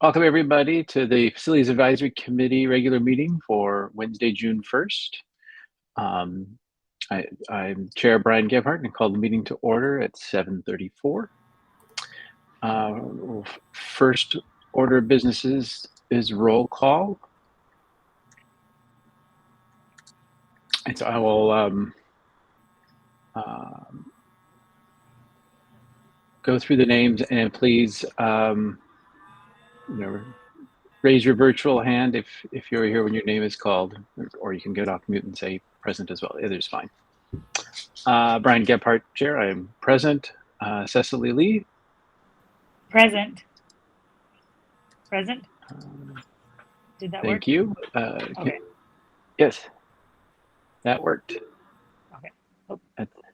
Welcome everybody to the Facilities Advisory Committee regular meeting for Wednesday, June 1st. I'm Chair Brian Gebhardt and call the meeting to order at 7:34. First order of business is roll call. And so I will go through the names, and please raise your virtual hand if you're here when your name is called, or you can get off mute and say present as well. Either's fine. Brian Gebhardt, Chair, I am present. Cecily Lee. Present. Present. Did that work? Thank you. Okay. Yes, that worked. Okay. Oh.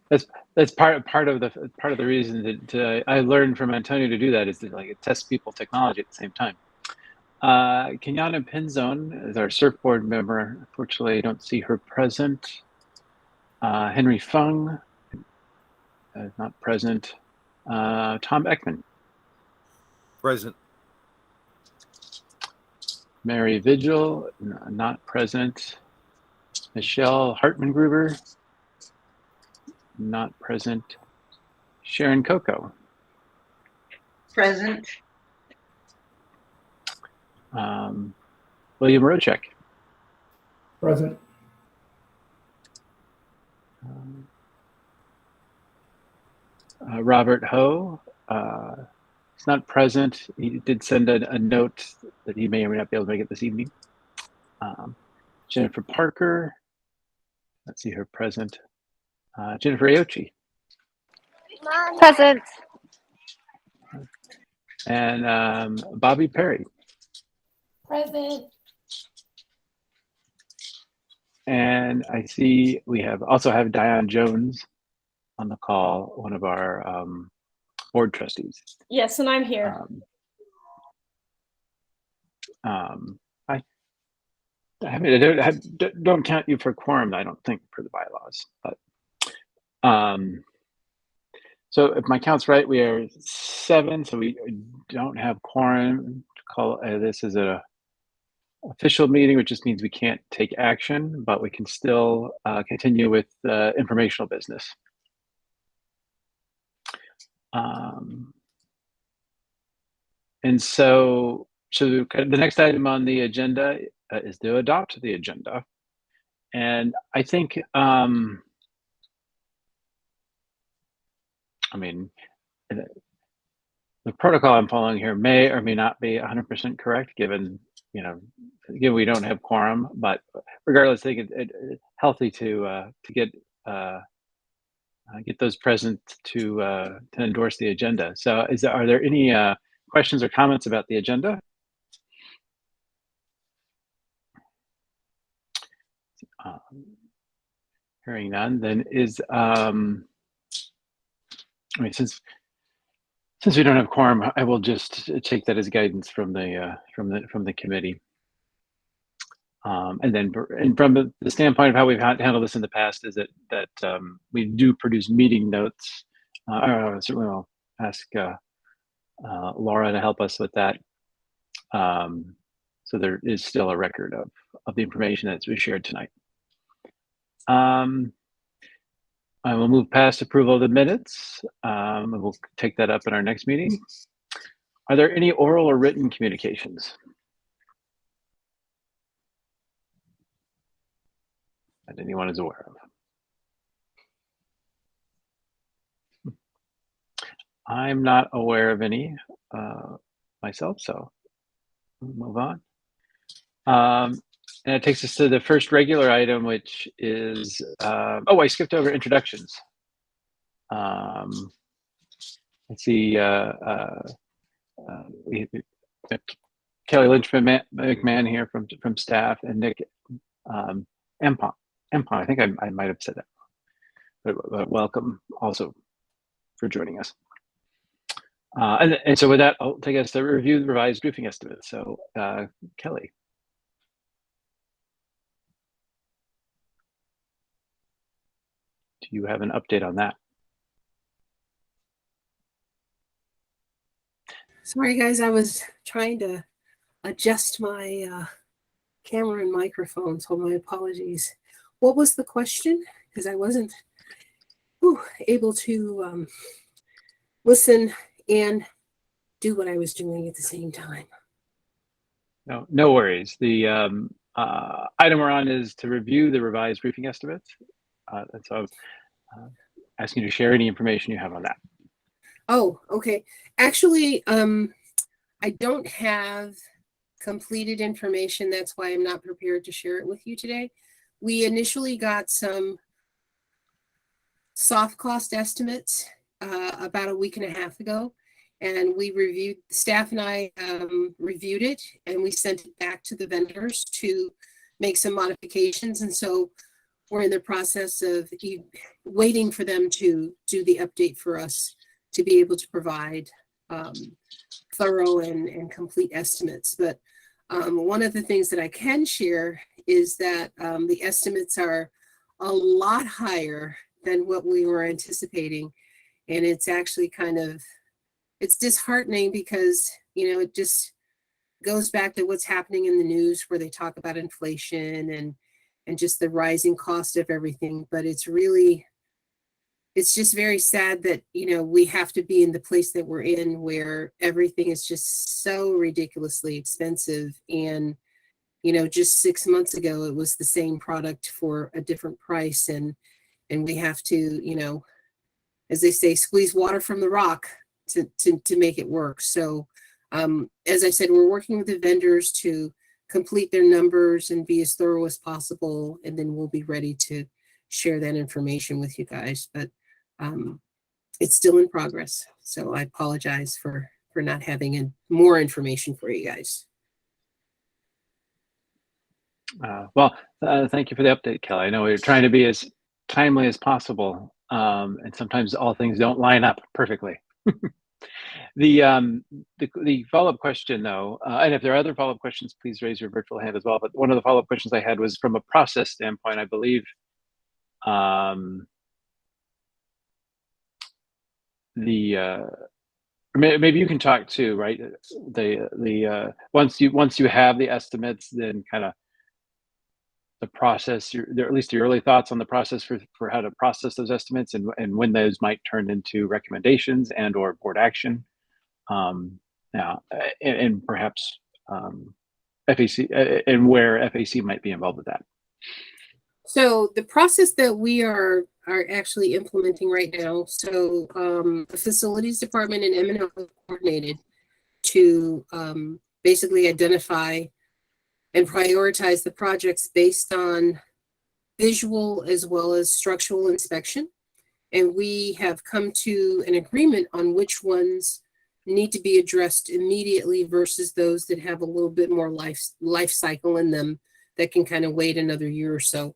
That's part of the reason that I learned from Antonio to do that is to test people technology at the same time. Kenyana Pinzone is our surfboard member. Unfortunately, I don't see her present. Henry Fung is not present. Tom Ekman. Present. Mary Vigil, not present. Michelle Hartman-Gruber, not present. Sharon Coco. Present. William Rochek. Present. Robert Ho. He's not present. He did send a note that he may or may not be able to make it this evening. Jennifer Parker. Let's see her present. Jennifer Aochi. Present. And Bobby Perry. Present. And I see we also have Diane Jones on the call, one of our board trustees. Yes, and I'm here. I don't count you for quorum, I don't think, per the bylaws. But so if my count's right, we are 7, so we don't have quorum. Call this is a official meeting, which just means we can't take action, but we can still continue with informational business. And so the next item on the agenda is to adopt the agenda. And I think, I mean, the protocol I'm following here may or may not be 100% correct, given we don't have quorum. But regardless, I think it's healthy to get those present to endorse the agenda. So, are there any questions or comments about the agenda? Hearing none, then since we don't have quorum, I will just take that as guidance from the committee. And from the standpoint of how we've handled this in the past, is that we do produce meeting notes. Certainly, I'll ask Laura to help us with that. So there is still a record of the information that's been shared tonight. I will move past approval of the minutes. We'll take that up in our next meeting. Are there any oral or written communications that anyone is aware of? I'm not aware of any myself, so we'll move on. And it takes us to the first regular item, which is, I skipped over introductions. Let's see, we have Kelly Lynch McMahon here from staff, and Nick Empon. I think I might have said that, but welcome also for joining us. And so with that, I'll take us to review the revised briefing estimates. So Kelly. Do you have an update on that? Sorry, guys, I was trying to adjust my camera and microphone, so my apologies. What was the question? Because I wasn't able to listen and do what I was doing at the same time. No worries. The item we're on is to review the revised briefing estimates. And so asking you to share any information you have on that. Oh, okay. Actually, I don't have completed information. That's why I'm not prepared to share it with you today. We initially got some soft cost estimates about a week and a half ago, and we reviewed, staff and I reviewed it, and we sent it back to the vendors to make some modifications. And so we're in the process of waiting for them to do the update for us to be able to provide thorough and complete estimates. But one of the things that I can share is that the estimates are a lot higher than what we were anticipating. And it's actually it's disheartening because, you know, it just goes back to what's happening in the news where they talk about inflation and just the rising cost of everything. But it's just very sad that, you know, we have to be in the place that we're in where everything is just so ridiculously expensive. And, you know, just 6 months ago, it was the same product for a different price. And we have to, you know, as they say, squeeze water from the rock to make it work. So as I said, we're working with the vendors to complete their numbers and be as thorough as possible. And then we'll be ready to share that information with you guys. But it's still in progress. So I apologize for not having more information for you guys. Thank you for the update, Kelly. I know we're trying to be as timely as possible, and sometimes all things don't line up perfectly. The follow-up question, though, and if there are other follow-up questions, please raise your virtual hand as well. But one of the follow-up questions I had was from a process standpoint, I believe. Maybe you can talk too, right? Once you have the estimates, then kind of the process, at least your early thoughts on the process for how to process those estimates and when those might turn into recommendations and or board action. And perhaps FAC and where FAC might be involved with that. So the process that we are actually implementing right now, so the facilities department and M&O coordinated to basically identify and prioritize the projects based on visual as well as structural inspection. And we have come to an agreement on which ones need to be addressed immediately versus those that have a little bit more life cycle in them that can kind of wait another year or so.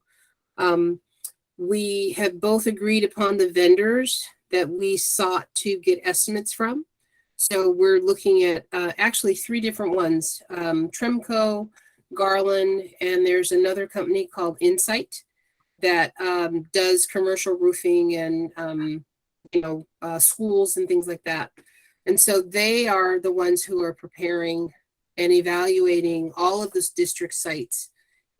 We have both agreed upon the vendors that we sought to get estimates from. So we're looking at actually 3 different ones, Trimco, Garland, and there's another company called Insight that does commercial roofing and schools and things like that. And so they are the ones who are preparing and evaluating all of those district sites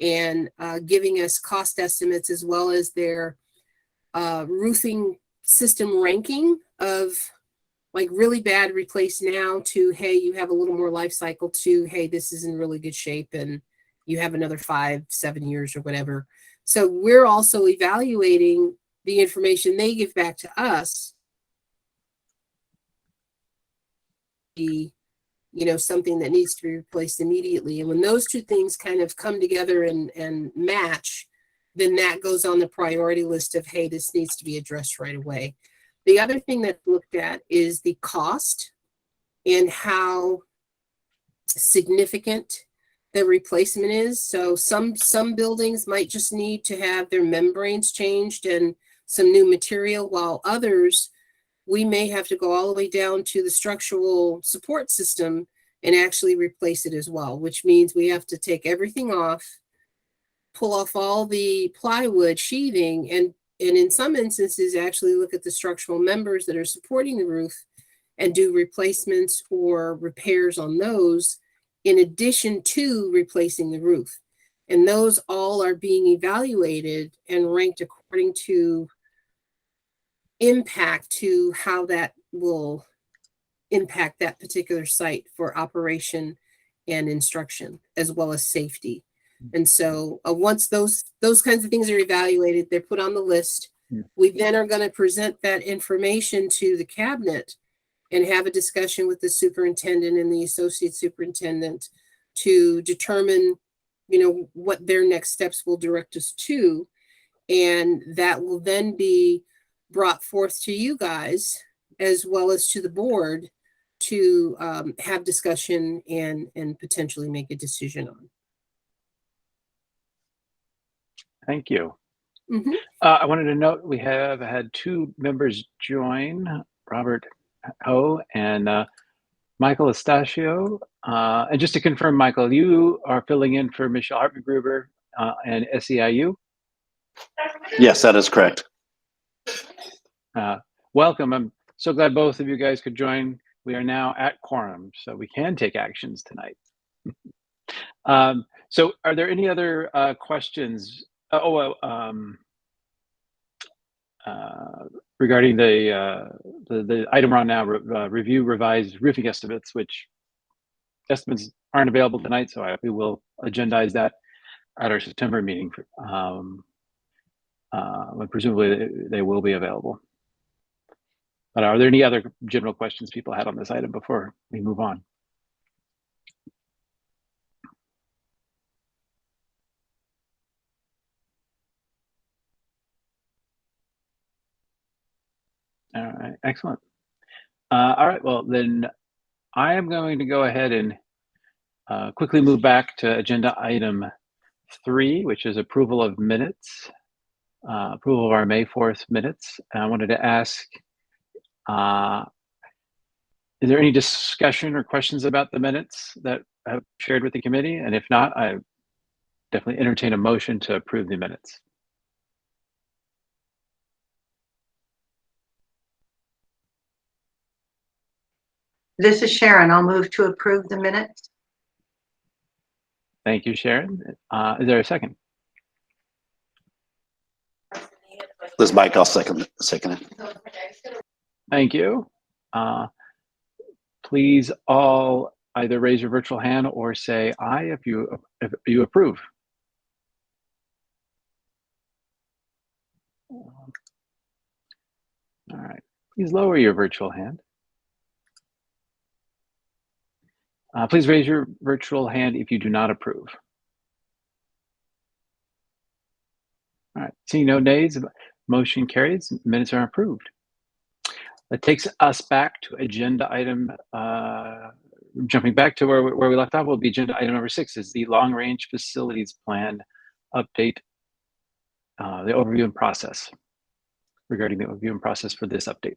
and giving us cost estimates as well as their roofing system ranking of like really bad replace now to, hey, you have a little more life cycle to, hey, this is in really good shape and you have another 5-7 years or whatever. So we're also evaluating the information they give back to us. Something that needs to be replaced immediately. And when those two things kind of come together and match, then that goes on the priority list of, hey, this needs to be addressed right away. The other thing that's looked at is the cost and how significant the replacement is. So some buildings might just need to have their membranes changed and some new material, while others, we may have to go all the way down to the structural support system and actually replace it as well, which means we have to take everything off, pull off all the plywood sheathing, and in some instances actually look at the structural members that are supporting the roof and do replacements or repairs on those in addition to replacing the roof. And those all are being evaluated and ranked according to impact to how that will impact that particular site for operation and instruction, as well as safety. And so once those kinds of things are evaluated, they're put on the list. We then are going to present that information to the cabinet and have a discussion with the superintendent and the associate superintendent to determine, what their next steps will direct us to. And that will then be brought forth to you guys as well as to the board to have discussion and potentially make a decision on. Thank you. Mhm. I wanted to note we have had 2 members join, Robert Ho and Michael Estachio. And just to confirm, Michael, you are filling in for Michelle Hartman-Gruber and SEIU? Yes, that is correct. Welcome. I'm so glad both of you guys could join. We are now at quorum, so we can take actions tonight. So are there any other questions? Regarding the item we're on now, review revised roofing estimates, which estimates aren't available tonight, so we will agendize that at our September meeting, when presumably they will be available. But are there any other general questions people had on this item before we move on? All right, excellent. All right, well then I am going to go ahead and quickly move back to agenda item 3, which is approval of minutes, approval of our May 4th minutes. And I wanted to ask, is there any discussion or questions about the minutes that I've shared with the committee? And if not, I definitely entertain a motion to approve the minutes. This is Sharon. I'll move to approve the minutes. Thank you, Sharon. Is there a second? This is Mike. I'll second it. Thank you. Please all either raise your virtual hand or say aye if you approve. All right. Please lower your virtual hand. Please raise your virtual hand if you do not approve. All right, seeing no nays, motion carries, minutes are approved. That takes us back to agenda item, jumping back to where we left off, will be agenda item number 6, is the long range facilities plan update, the overview and process, regarding the overview and process for this update.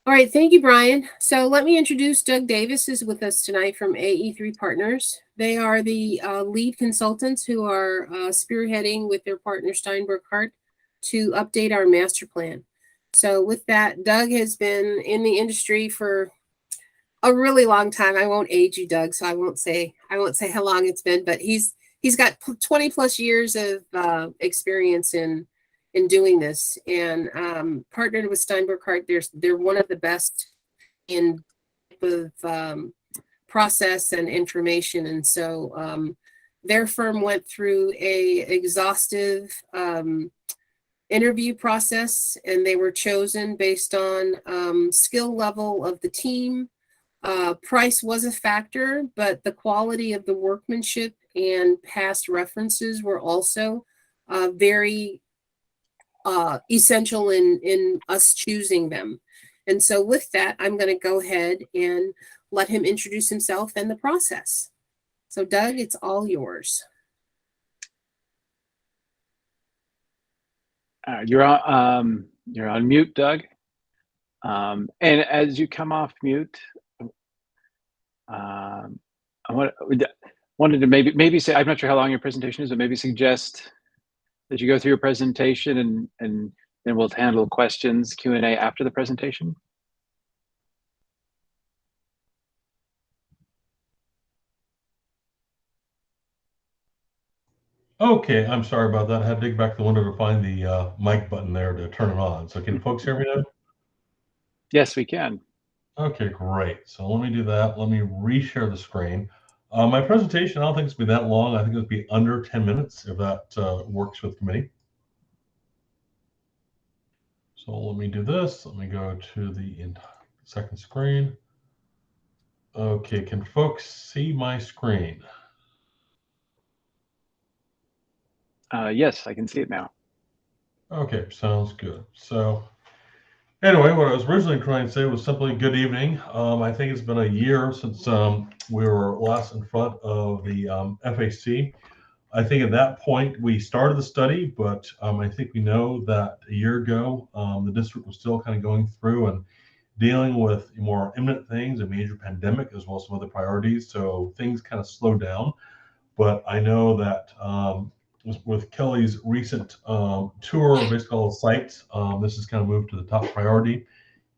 All right, thank you, Brian. So let me introduce Doug Davis is with us tonight from AE3 Partners. They are the lead consultants who are spearheading with their partner Steinberg Hart to update our master plan. So with that, Doug has been in the industry for a really long time. I won't age you, Doug, so I won't say how long it's been, but he's got 20 plus years of experience in doing this, and partnered with Steinberg Hart. They're one of the best in of process and information, and so their firm went through a exhaustive interview process, and they were chosen based on skill level of the team. Price was a factor, but the quality of the workmanship and past references were also very essential in us choosing them. And so with that, I'm going to go ahead and let him introduce himself and the process. So Doug, it's all yours. You're on mute, Doug. And as you come off mute, I wanted to maybe say, I'm not sure how long your presentation is, but maybe suggest Did you go through your presentation and then we'll handle questions, Q&A after the presentation? Okay, I'm sorry about that. I had to dig back the window to find the mic button there to turn it on. So can folks hear me now? Yes, we can. Okay, great. So let me do that. Let me reshare the screen. My presentation, I don't think it's been that long. I think it'll be under 10 minutes if that works with committee. So let me do this. Let me go to the second screen. Okay, can folks see my screen? Yes, I can see it now. Okay, sounds good. So anyway, what I was originally trying to say was simply good evening. I think it's been a year since we were last in front of the FAC. I think at that point we started the study, but I think we know that a year ago the district was still kind of going through and dealing with more imminent things, a major pandemic, as well as some other priorities. So things kind of slowed down. But I know that with Kelly's recent tour of basically all the sites, this has kind of moved to the top priority.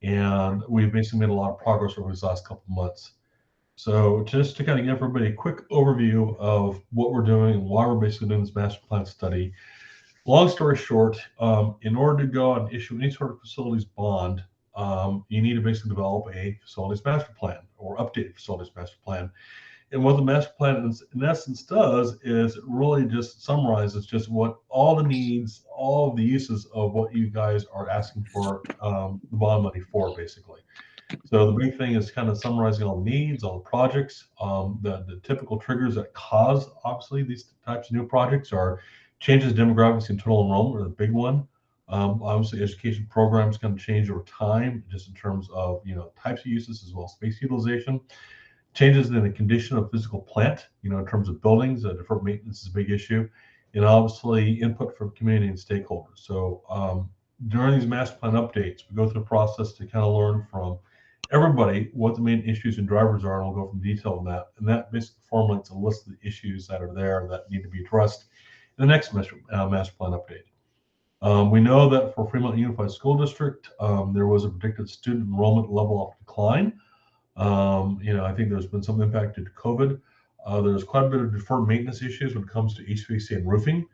And we've basically made a lot of progress over these last couple of months. So just to kind of give everybody a quick overview of what we're doing and why we're basically doing this master plan study. Long story short, in order to go and issue any sort of facilities bond, you need to basically develop a facilities master plan or updated facilities master plan. And what the master plan in essence does is it really just summarizes just what all the needs, all of the uses of what you guys are asking for the bond money for, basically. So the big thing is kind of summarizing all the needs, all the projects. The typical triggers that cause, obviously, these types of new projects are changes in demographics and total enrollment are the big one. Obviously, education programs can change over time, just in terms of types of uses as well as space utilization. Changes in the condition of physical plant, in terms of buildings, deferred maintenance is a big issue, and obviously input from community and stakeholders. So during these master plan updates, we go through a process to kind of learn from everybody what the main issues and drivers are, and we'll go from detail on that. And that basically formulates a list of the issues that are there that need to be addressed in the next master plan update. We know that for Fremont Unified School District, there was a predicted student enrollment level of decline. I think there's been some impact due to COVID. There's quite a bit of deferred maintenance issues when it comes to HVAC and roofing.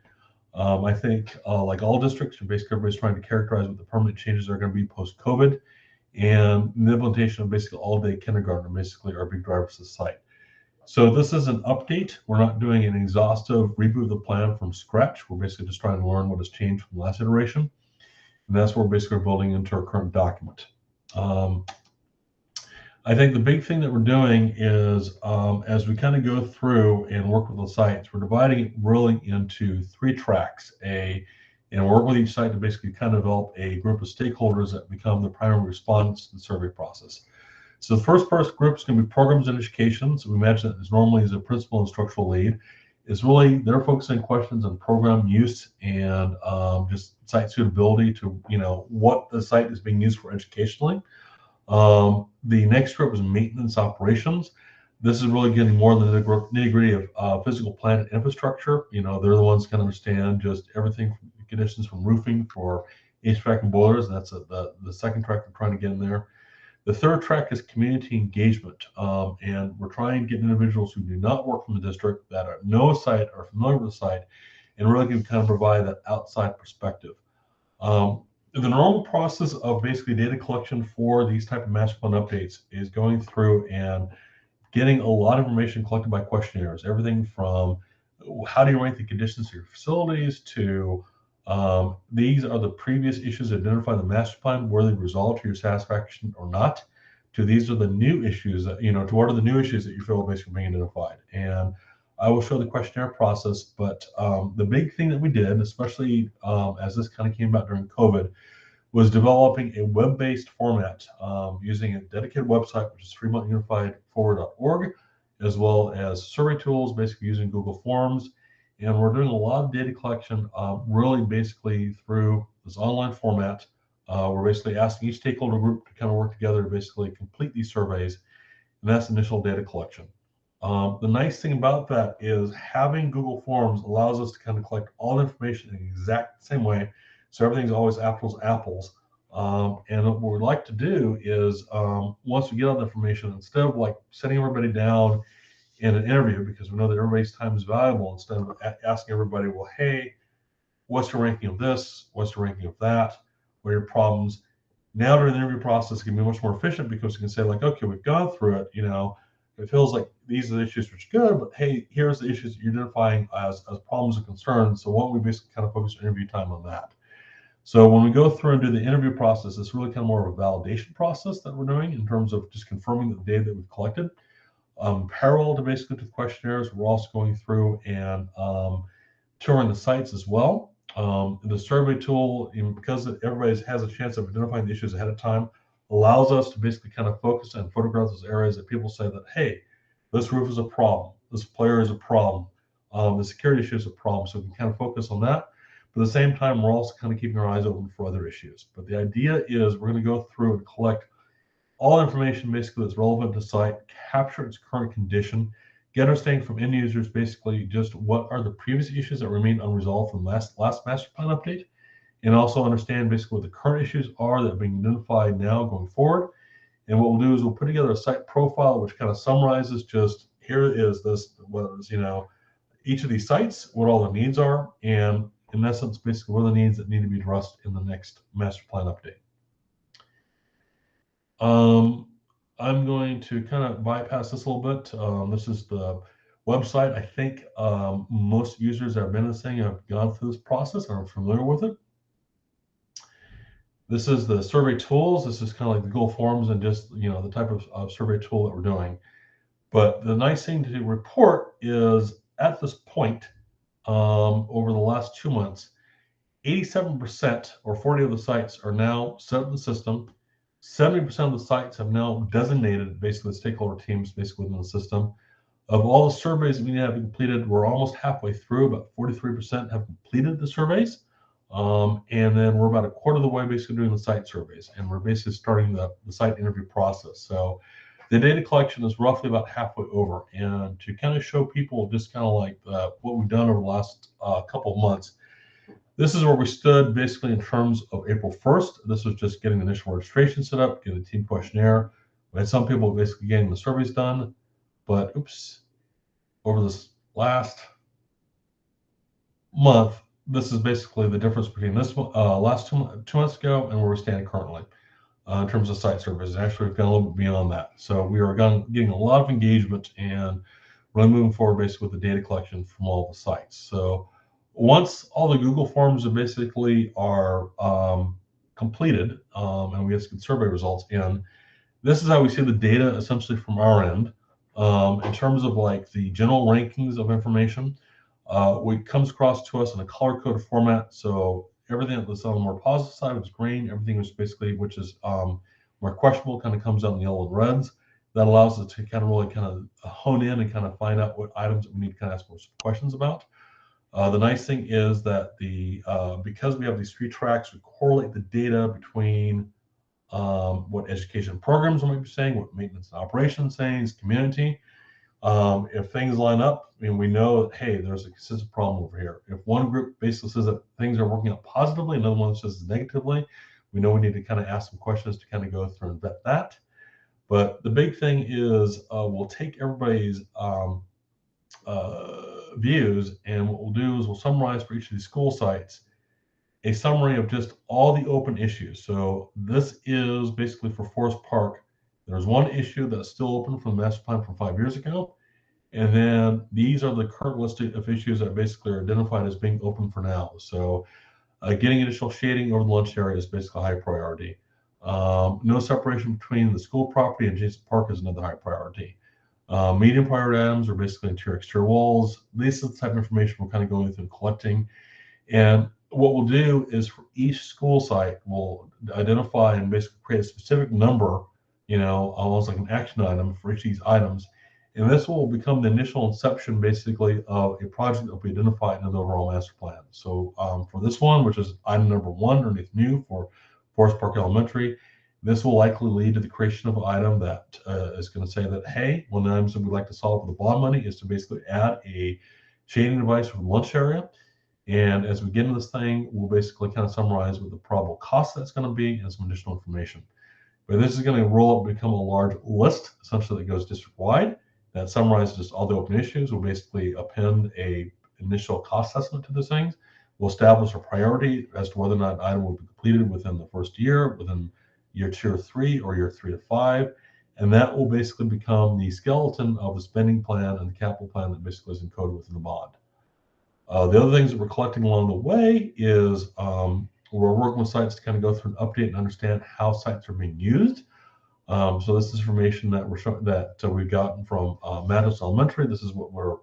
I think, like all districts, basically everybody's trying to characterize what the permanent changes are going to be post-COVID, and the implementation of basically all-day kindergarten basically are big drivers of the site. So this is an update. We're not doing an exhaustive reboot of the plan from scratch. We're basically just trying to learn what has changed from the last iteration, and that's what we're basically building into our current document. I think the big thing that we're doing is as we kind of go through and work with the sites, we're dividing it really into 3 tracks. And work with each site to basically kind of develop a group of stakeholders that become the primary respondents to the survey process. So the first group is going to be programs and education. So we imagine that as normally as a principal instructional lead. Is really they're focusing questions on program use and just site suitability to what the site is being used for educationally. The next group is maintenance operations. This is really getting more into the nitty-gritty of physical plant infrastructure. They're the ones who can understand just everything from conditions from roofing for HVAC and boilers. That's the second track we're trying to get in there. The third track is community engagement, and we're trying to get individuals who do not work from the district that know a site or familiar with the site, and really can kind of provide that outside perspective. The normal process of basically data collection for these type of master plan updates is going through and getting a lot of information collected by questionnaires, everything from how do you rank the conditions of your facilities to these are the previous issues identified in the master plan, were they resolved to your satisfaction or not, to these are the new issues that, to what are the new issues that you feel basically being identified. And I will show the questionnaire process, but the big thing that we did, especially as this kind of came about during COVID, was developing a web-based format using a dedicated website, which is fremontunifiedforward.org, as well as survey tools, basically using Google Forms. And we're doing a lot of data collection really basically through this online format. We're basically asking each stakeholder group to kind of work together to basically complete these surveys, and that's initial data collection. The nice thing about that is having Google Forms allows us to kind of collect all the information in the exact same way. So everything's always apples to apples. And what we'd like to do is once we get all the information, instead of like sitting everybody down in an interview, because we know that everybody's time is valuable, instead of asking everybody, well, hey, what's your ranking of this? What's your ranking of that? What are your problems? Now during the interview process, it can be much more efficient because you can say like, okay, we've gone through it, it feels like these are the issues which are good, but hey, here's the issues that you're identifying as problems and concerns. So why don't we basically kind of focus our interview time on that? So when we go through and do the interview process, it's really kind of more of a validation process that we're doing in terms of just confirming the data that we've collected. Parallel to basically to the questionnaires, we're also going through and touring the sites as well. The survey tool, because everybody has a chance of identifying the issues ahead of time, allows us to basically kind of focus and photograph those areas that people say that, hey, this roof is a problem, this player is a problem, the security issue is a problem. So we can kind of focus on that. But at the same time, we're also kind of keeping our eyes open for other issues. But the idea is we're going to go through and collect all information basically that's relevant to site, capture its current condition, get understanding from end users basically just what are the previous issues that remain unresolved from last master plan update, and also understand basically what the current issues are that are being identified now going forward. And what we'll do is we'll put together a site profile which kind of summarizes just here is this, each of these sites, what all the needs are, and in essence, basically what are the needs that need to be addressed in the next master plan update. I'm going to kind of bypass this a little bit. This is the website. I think most users that have been in this thing have gone through this process and are familiar with it. This is the survey tools. This is kind of like the Google Forms and just the type of survey tool that we're doing. But the nice thing to report is at this point, over the last 2 months, 87% or 40 of the sites are now set up in the system. 70% of the sites have now designated basically stakeholder teams basically within the system. Of all the surveys that we have completed, we're almost halfway through. About 43% have completed the surveys. And then we're about a quarter of the way basically doing the site surveys. And we're basically starting the site interview process. So the data collection is roughly about halfway over. And to kind of show people just kind of like what we've done over the last couple of months, this is where we stood basically in terms of April 1st. This was just getting the initial registration set up, getting the team questionnaire. We had some people basically getting the surveys done, but over this last month, this is basically the difference between this last 2 months ago and where we stand currently in terms of site surveys. Actually, we've gone a little bit beyond that. So we are getting a lot of engagement and really moving forward basically with the data collection from all the sites. So once all the Google Forms are completed and we get some survey results in, this is how we see the data essentially from our end. In terms of like the general rankings of information, it comes across to us in a color-coded format. So everything that's on the more positive side is green. Everything is basically, which is more questionable, kind of comes out in yellow and reds. That allows us to kind of really kind of hone in and kind of find out what items we need to kind of ask more questions about. The nice thing is that because we have these 3 tracks, we correlate the data between what education programs might be saying, what maintenance and operations saying, community. If things line up, we know that, hey, there's a consistent problem over here. If one group basically says that things are working out positively, another one says negatively, we know we need to kind of ask some questions to kind of go through and vet that. But the big thing is we'll take everybody's views, and what we'll do is we'll summarize for each of these school sites a summary of just all the open issues. So this is basically for Forest Park. There's one issue that's still open from the master plan from 5 years ago. And then these are the current list of issues that basically are identified as being open for now. So getting additional shading over the lunch area is basically a high priority. No separation between the school property and adjacent park is another high priority. Medium priority items are basically interior exterior walls. This is the type of information we're kind of going through and collecting. And what we'll do is for each school site, we'll identify and basically create a specific number, almost like an action item for each of these items. And this will become the initial inception basically of a project that will be identified in the overall master plan. So for this one, which is item number 1 underneath new for Forest Park Elementary, This will likely lead to the creation of an item that is going to say that, hey, one of the items that we'd like to solve for the bond money is to basically add a shading device for the lunch area. And as we get into this thing, we'll basically kind of summarize what the probable cost that's going to be and some additional information. But this is going to roll up and become a large list, essentially, that goes district-wide, that summarizes just all the open issues. We'll basically append a initial cost estimate to those things. We'll establish a priority as to whether or not an item will be completed within the first year, within year 2 or 3, or year 3 to 5. And that will basically become the skeleton of the spending plan and the capital plan that basically is encoded within the bond. The other things that we're collecting along the way is we're working with sites to kind of go through an update and understand how sites are being used. So this is information that we've gotten from Mattis Elementary. This is what we're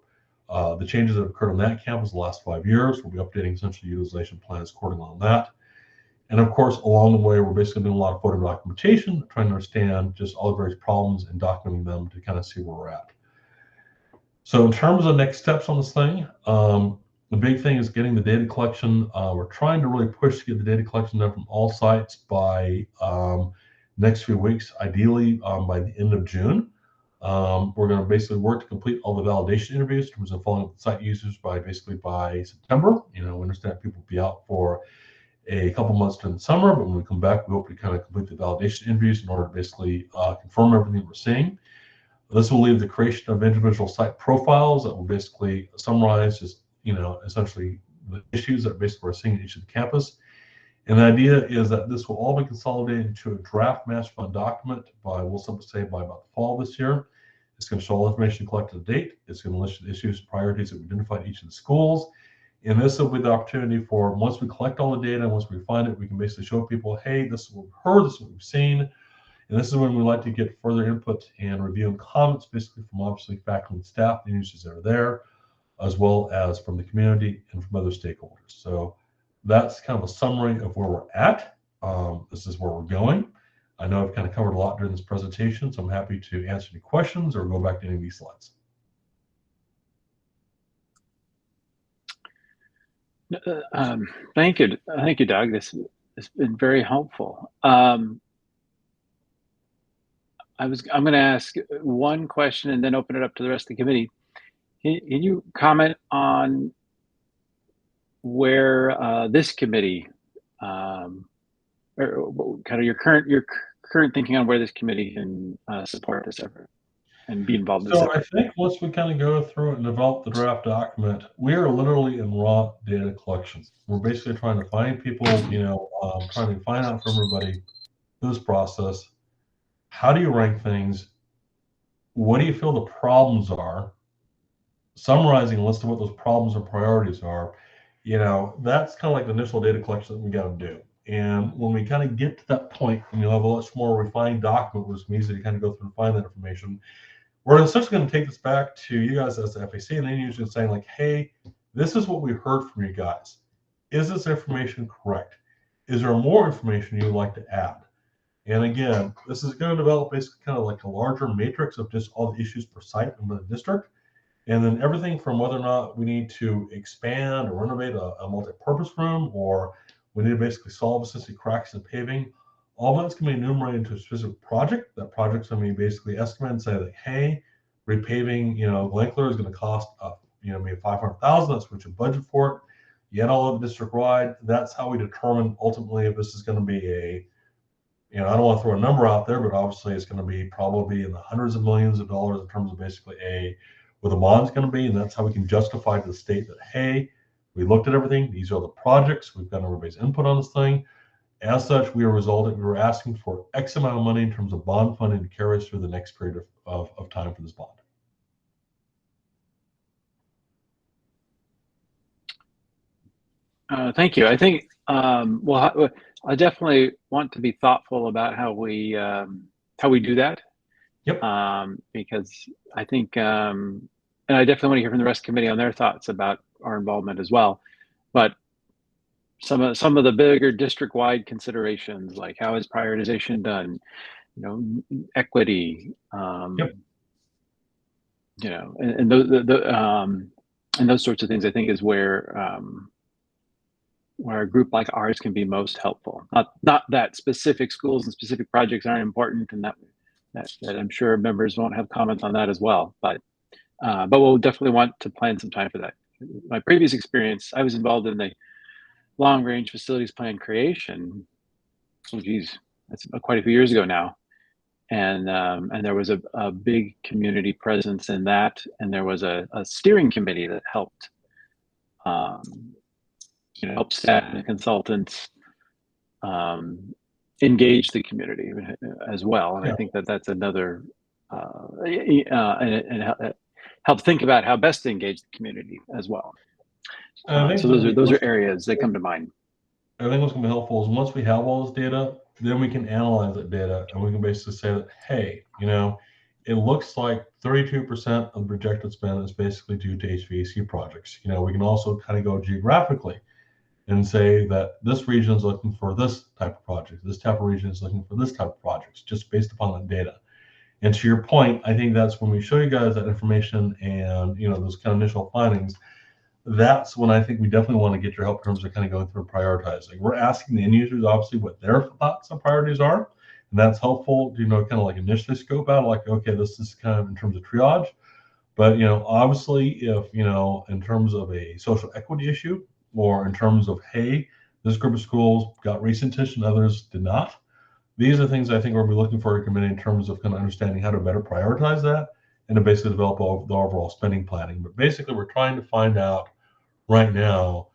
the changes that have occurred on that campus the last 5 years. We'll be updating essentially utilization plans accordingly on that. And of course, along the way, we're basically doing a lot of photo documentation, trying to understand just all the various problems and documenting them to kind of see where we're at. So in terms of next steps on this thing, the big thing is getting the data collection. We're trying to really push to get the data collection done from all sites by next few weeks, ideally by the end of June. We're going to basically work to complete all the validation interviews in terms of following up with site users by September. We understand people will be out for a couple months during the summer, but when we come back, we hope to kind of complete the validation interviews in order to basically confirm everything we're seeing. This will lead to the creation of individual site profiles that will basically summarize just, essentially the issues that basically we're seeing at each of the campus. And the idea is that this will all be consolidated into a draft master plan document we'll simply say by about the fall this year. It's going to show all information collected to date. It's going to list the issues, priorities that we identified at each of the schools. And this will be the opportunity for, once we collect all the data, once we find it, we can basically show people, hey, this is what we've heard, this is what we've seen. And this is when we like to get further input and review and comments, basically from obviously faculty and staff, the users that are there, as well as from the community and from other stakeholders. So that's kind of a summary of where we're at. This is where we're going. I know I've kind of covered a lot during this presentation, so I'm happy to answer any questions or go back to any of these slides. Thank you, Doug. This has been very helpful. I'm going to ask one question and then open it up to the rest of the committee. Can you comment on where this committee, or kind of your current thinking on where this committee can support this effort and be involved in this effort? I think once we kind of go through and develop the draft document, we are literally in raw data collection. We're basically trying to find people, trying to find out from everybody through this process. How do you rank things? What do you feel the problems are? Summarizing a list of what those problems and priorities are. That's kind of like the initial data collection that we got to do. And when we kind of get to that point, and you'll have a much more refined document, which means that you kind of go through and find that information. We're essentially going to take this back to you guys as the FAC, and then usually saying like, hey, this is what we heard from you guys. Is this information correct? Is there more information you'd like to add? And again, this is going to develop basically kind of like a larger matrix of just all the issues per site in the district. And then everything from whether or not we need to expand or renovate a multi-purpose room, or we need to basically solve essentially cracks in paving, all that's going to be enumerated into a specific project. That project's going to be basically estimated and say that, hey, repaving, Glankler is going to cost, maybe $500,000. That's what you budget for it. You get all of it district-wide. That's how we determine ultimately if this is going to be I don't want to throw a number out there, but obviously it's going to be probably in the hundreds of millions of dollars in terms of basically what the bond's going to be. And that's how we can justify to the state that, hey, we looked at everything. These are the projects. We've got everybody's input on this thing. As such, we were asking for X amount of money in terms of bond funding to carry us through the next period of time for this bond. Thank you. I think, I definitely want to be thoughtful about how we do that. Yep. Because I think, and I definitely want to hear from the rest of the committee on their thoughts about our involvement as well. But some of the bigger district-wide considerations, like how is prioritization done, equity, Yep. And those sorts of things, I think, is where where a group like ours can be most helpful. Not that specific schools and specific projects aren't important, and that I'm sure members won't have comments on that as well. But we'll definitely want to plan some time for that. My previous experience, I was involved in the long-range facilities plan creation. Oh, geez, that's quite a few years ago now. And there was a big community presence in that, and there was a steering committee that helped, help staff and consultants engage the community as well. And I think that's another, and help think about how best to engage the community as well. So those are areas that come to mind. I think what's going to be helpful is once we have all this data, then we can analyze that data, and we can basically say that, hey, it looks like 32% of the projected spend is basically due to HVAC projects. We can also kind of go geographically and say that this region is looking for this type of project, this type of region is looking for this type of projects, just based upon the data. And to your point, I think that's when we show you guys that information and those kind of initial findings. That's when I think we definitely want to get your help in terms of kind of going through and prioritizing. We're asking the end users obviously what their thoughts and priorities are, and that's helpful to kind of like initially scope out like, okay, this is kind of in terms of triage. But obviously, if in terms of a social equity issue, or in terms of, hey, this group of schools got recent attention, others did not. These are things I think we'll be looking for a committee in terms of kind of understanding how to better prioritize that and to basically develop the overall spending planning. But basically, we're trying to find out right now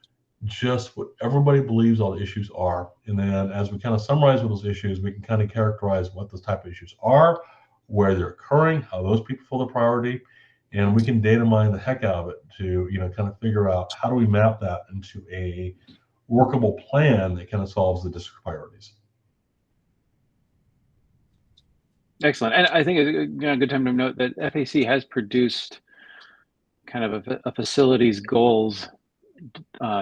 just what everybody believes all the issues are. And then as we kind of summarize what those issues, we can kind of characterize what those type of issues are, where they're occurring, how those people feel the priority, and we can data mine the heck out of it to kind of figure out how do we map that into a workable plan that kind of solves the district priorities. Excellent. And I think it's a good time to note that FAC has produced kind of a facilities goals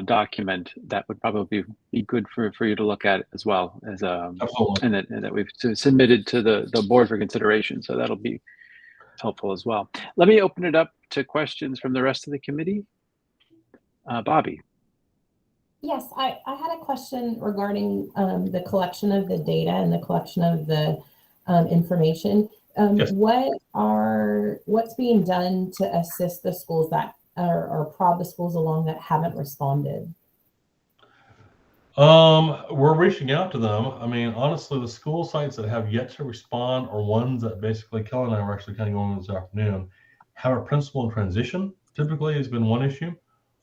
document that would probably be good for you to look at as well as and that we've submitted to the board for consideration. So that'll be helpful as well. Let me open it up to questions from the rest of the committee. Bobby. Yes, I had a question regarding the collection of the data and the collection of the information. Yes. What's being done to assist the schools that or prod the schools along that haven't responded? We're reaching out to them. I mean, honestly, the school sites that have yet to respond are ones that basically Kelly and I are actually kind of going this afternoon. Have a principal in transition typically has been one issue.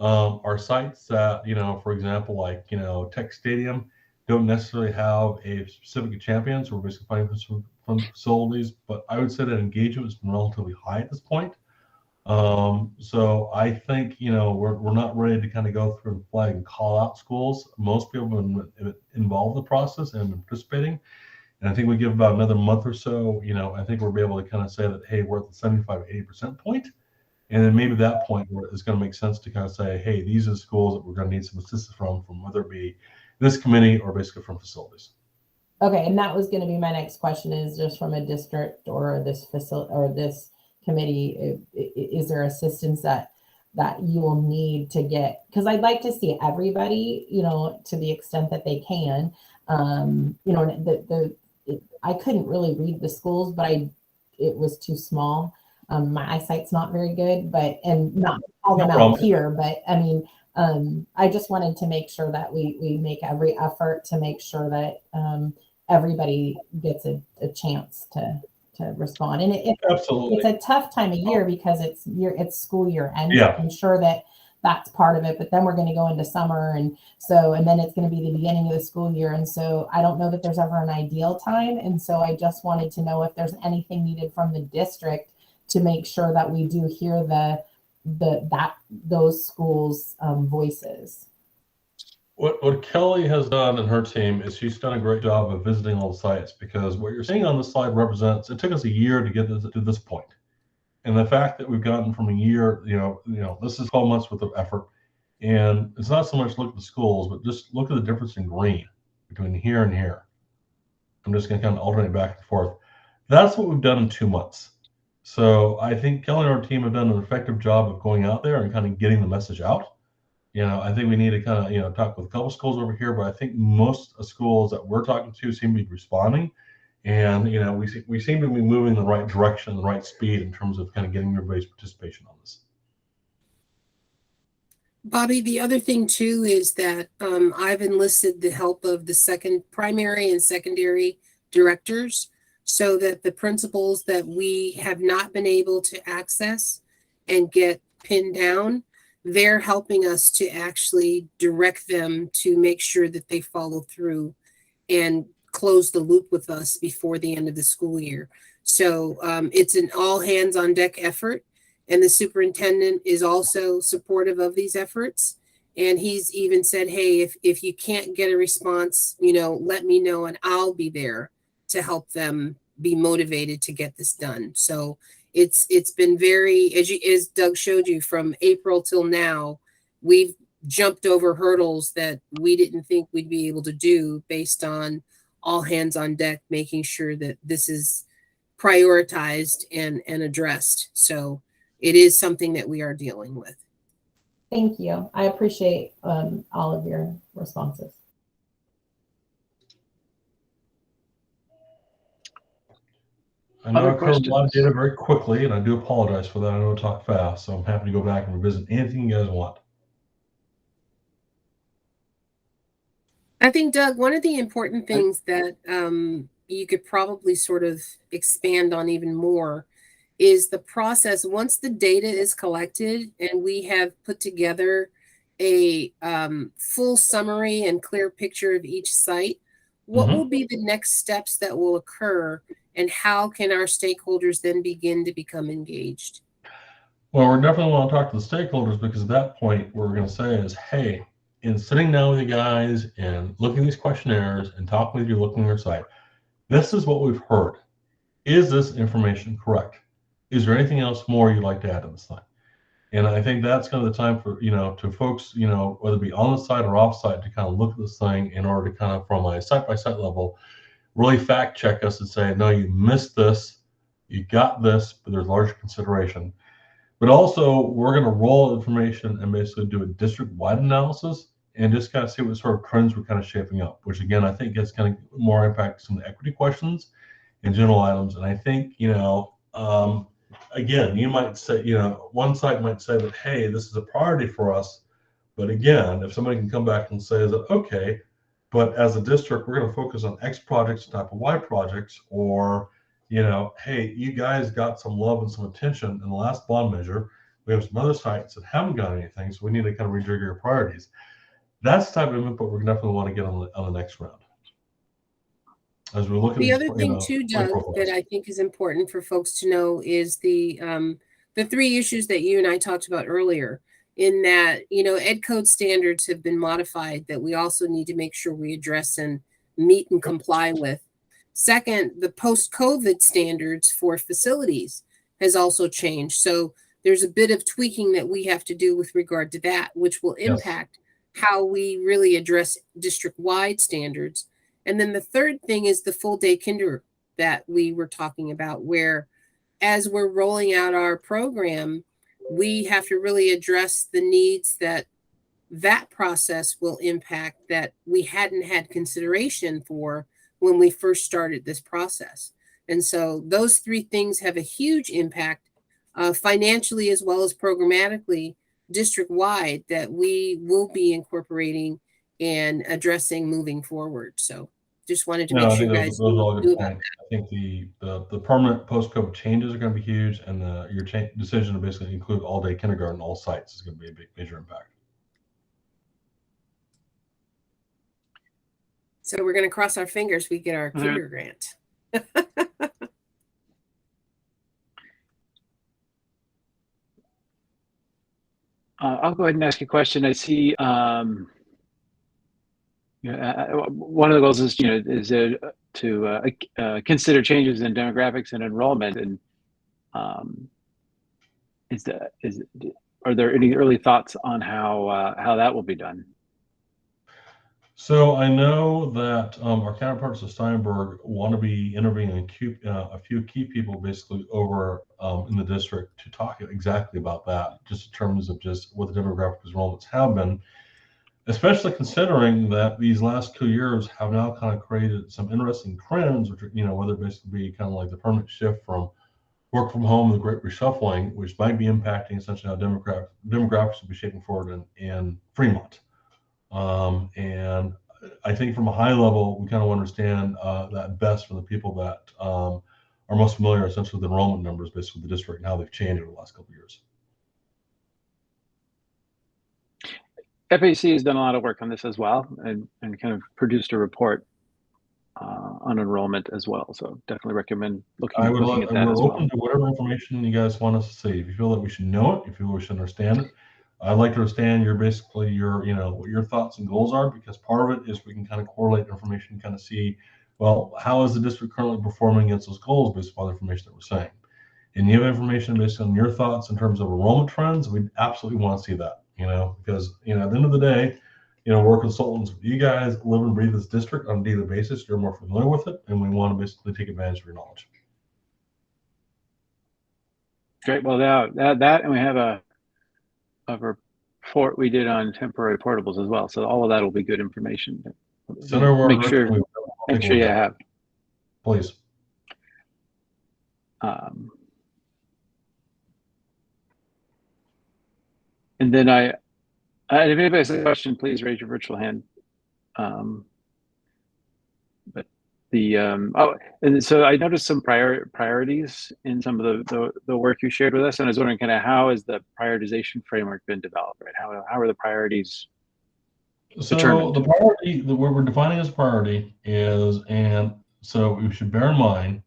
Our sites that, for example, like, Tech Stadium don't necessarily have a specific champion, so we're basically finding from facilities, but I would say that engagement has been relatively high at this point. So I think, we're not ready to kind of go through and flag and call out schools. Most people have been involved in the process and been participating. And I think we give about another month or so, I think we'll be able to kind of say that, hey, we're at the 75, 80% point. And then maybe that point where it's going to make sense to kind of say, hey, these are the schools that we're going to need some assistance from whether it be this committee or basically from facilities. Okay, and that was going to be my next question, is just from a district or this facility or this committee, is there assistance that you will need to get? Because I'd like to see everybody, to the extent that they can. I couldn't really read the schools, but it was too small. My eyesight's not very good, and not all them out here, but I mean, I just wanted to make sure that we make every effort to make sure that everybody gets a chance to respond. And Absolutely. It's a tough time of year because it's school year end. Yeah. I'm sure that's part of it, but then we're going to go into summer, and then it's going to be the beginning of the school year. And so I don't know that there's ever an ideal time. And so I just wanted to know if there's anything needed from the district to make sure that we do hear those schools' voices. What Kelly has done and her team is she's done a great job of visiting all the sites, because what you're seeing on the slide represents, it took us a year to get to this point. And the fact that we've gotten from a year, this is 12 months worth of effort. And it's not so much look at the schools, but just look at the difference in green between here and here. I'm just going to kind of alternate back and forth. That's what we've done in 2 months. So I think Kelly and our team have done an effective job of going out there and kind of getting the message out. I think we need to kind of, talk with a couple schools over here, but I think most schools that we're talking to seem to be responding. And, we seem to be moving in the right direction, the right speed in terms of kind of getting everybody's participation on this. Bobby, the other thing too is that I've enlisted the help of the primary and secondary directors so that the principals that we have not been able to access and get pinned down, they're helping us to actually direct them to make sure that they follow through and close the loop with us before the end of the school year. So it's an all hands on deck effort. And the superintendent is also supportive of these efforts. And he's even said, hey, if you can't get a response, let me know and I'll be there to help them be motivated to get this done. So it's been very, as Doug showed you, from April till now, we've jumped over hurdles that we didn't think we'd be able to do based on all hands on deck, making sure that this is prioritized and addressed. So it is something that we are dealing with. Thank you. I appreciate all of your responses. I know Other I covered a lot of questions? data very quickly, and I do apologize for that. I know I talk fast, so I'm happy to go back and revisit anything you guys want. I think, Doug, one of the important things that you could probably sort of expand on even more is the process. Once the data is collected and we have put together a full summary and clear picture of each site, what will be the next steps that will occur, and how can our stakeholders then begin to become engaged? Well, we're definitely want to talk to the stakeholders, because at that point, what we're going to say is, hey, in sitting down with you guys and looking at these questionnaires and talking with you, looking at your site, this is what we've heard. Is this information correct? Is there anything else more you'd like to add to this thing? And I think that's kind of the time for, to folks, whether it be on the site or off site, to kind of look at this thing in order to kind of, from a site-by-site level, really fact check us and say, no, you missed this, you got this, but there's larger consideration. But also, we're going to roll information and basically do a district-wide analysis and just kind of see what sort of trends we're kind of shaping up, which again, I think has kind of more impact on some of the equity questions and general items. And I think, again, you might say, one site might say that, hey, this is a priority for us. But again, if somebody can come back and say that, okay, but as a district, we're going to focus on X projects, type of Y projects, or, hey, you guys got some love and some attention in the last bond measure. We have some other sites that haven't got anything, so we need to kind of rejigger your priorities. That's the type of input we're definitely want to get on the next round. As we look at The other thing too, Doug, that I think is important for folks to know is the three issues that you and I talked about earlier, in that, ed code standards have been modified that we also need to make sure we address and meet and comply with. Second, the post-COVID standards for facilities has also changed. So there's a bit of tweaking that we have to do with regard to that, which will impact how we really address district-wide standards. And then the third thing is the full day kinder that we were talking about, where as we're rolling out our program, we have to really address the needs that process will impact that we hadn't had consideration for when we first started this process. And so those three things have a huge impact financially as well as programmatically district-wide that we will be incorporating and addressing moving forward. So just wanted to make sure you guys those are all good about points. I think the permanent post-COVID changes are going to be huge, and your decision to basically include all-day kindergarten, all sites, is going to be a big, major impact. So we're going to cross our fingers we get our kinder grant. I'll go ahead and ask you a question. I see one of the goals is to consider changes in demographics and enrollment. And are there any early thoughts on how that will be done? So I know that our counterparts of Steinberg want to be interviewing a few key people basically over in the district to talk exactly about that, just in terms of just what the demographic enrollments have been, especially considering that these last 2 years have now kind of created some interesting trends, which are, whether it basically be kind of like the permanent shift from work from home, the great reshuffling, which might be impacting essentially how demographics will be shaping forward in Fremont. And I think from a high level, we kind of understand that best from the people that are most familiar essentially with enrollment numbers, basically the district and how they've changed over the last couple of years. FAC has done a lot of work on this as well, and kind of produced a report on enrollment as well. So definitely recommend looking at that as well. We're open to whatever information you guys want us to see. If you feel that we should know it, if you feel we should understand it, I'd like to understand what your thoughts and goals are, because part of it is we can kind of correlate information, kind of see, well, how is the district currently performing against those goals based upon the information that we're saying. And you have information based on your thoughts in terms of enrollment trends, we absolutely want to see that, because, at the end of the day, we're consultants. You guys live and breathe this district on a daily basis. You're more familiar with it, and we want to basically take advantage of your knowledge. Great. Well, that and we have a report we did on temporary portables as well. So all of that will be good information. Make sure you have. Please. And then if anybody has a question, please raise your virtual hand. But and so I noticed some priorities in some of the work you shared with us, and I was wondering kind of how has the prioritization framework been developed, right? How are the priorities determined? The priority, what we're defining as priority is, and so we should bear in mind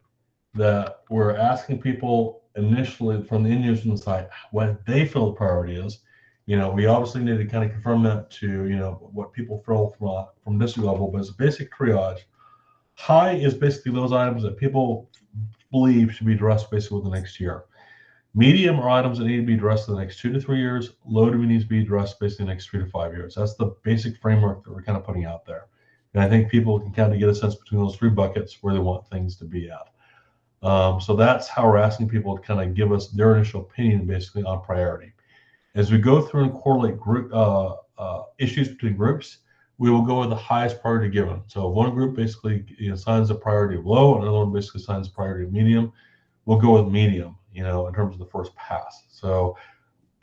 that we're asking people initially from the end user side what they feel the priority is. We obviously need to kind of confirm that to, what people feel from district level, but it's a basic triage. High is basically those items that people believe should be addressed basically within the next year. Medium are items that need to be addressed in the next 2 to 3 years. Low to needs to be addressed basically in the next 3 to 5 years. That's the basic framework that we're kind of putting out there. And I think people can kind of get a sense between those 3 buckets where they want things to be at. So that's how we're asking people to kind of give us their initial opinion basically on priority. As we go through and correlate group issues between groups, we will go with the highest priority given. So if one group basically assigns a priority of low, and another one basically assigns a priority of medium, we'll go with medium, in terms of the first pass. So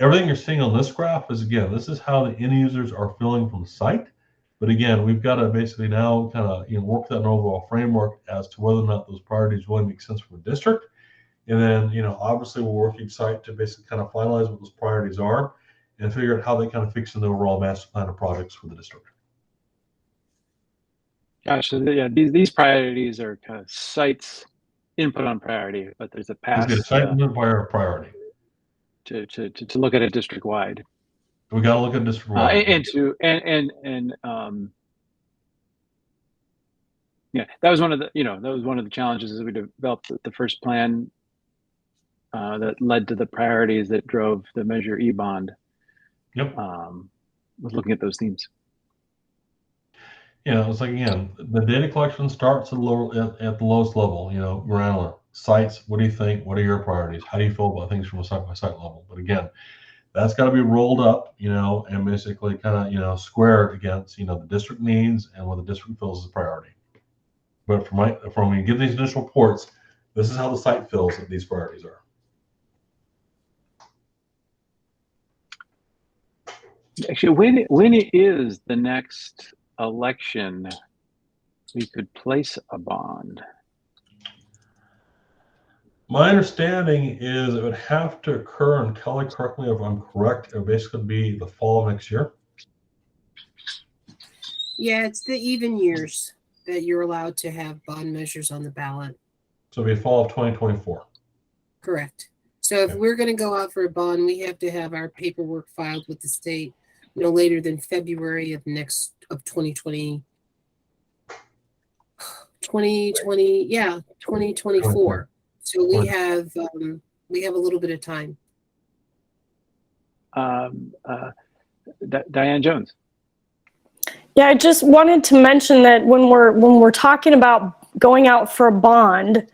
everything you're seeing on this graph is, again, this is how the end users are feeling from the site. But again, we've got to basically now kind of work that overall framework as to whether or not those priorities really make sense for the district. And then, obviously we'll work each site to basically kind of finalize what those priorities are and figure out how they kind of fix in the overall master plan of projects for the district. Gosh, so yeah, these priorities are kind of sites input on priority, but there's a path priority to look at it district wide. We got to look at district wide, yeah, that was one of the challenges as we developed the first plan that led to the priorities that drove the Measure E bond. Yep. Was looking at those themes. It's like, again, the data collection starts at the lowest level, granular. Sites, what do you think? What are your priorities? How do you feel about things from a site-by-site level? But again, that's got to be rolled up, and basically kind of, squared against, the district needs and what the district feels is a priority. But from when you get these initial reports, this is how the site feels that these priorities are. Actually, when is the next election we could place a bond? My understanding is it would have to occur, and Kelly, correct me if I'm correct, it would basically be the fall of next year. Yeah, it's the even years that you're allowed to have bond measures on the ballot. So it'll be fall of 2024. Correct. So if we're going to go out for a bond, we have to have our paperwork filed with the state no later than February of 2020. 2024. So we have a little bit of time. Diane Jones. Yeah, I just wanted to mention that when we're talking about going out for a bond,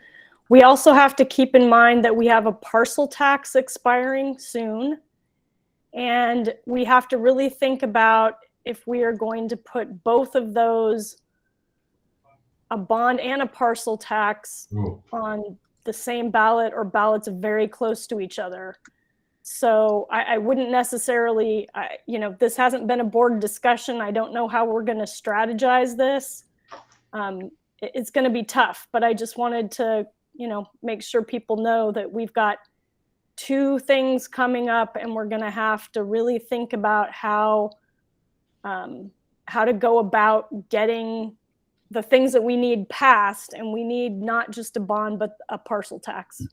we also have to keep in mind that we have a parcel tax expiring soon. And we have to really think about if we are going to put both of those, a bond and a parcel tax, on the same ballot or ballots very close to each other. So I wouldn't necessarily, this hasn't been a board discussion. I don't know how we're going to strategize this. It's going to be tough, but I just wanted to, make sure people know that we've got two things coming up, and we're going to have to really think about how to go about getting the things that we need passed, and we need not just a bond, but a parcel tax.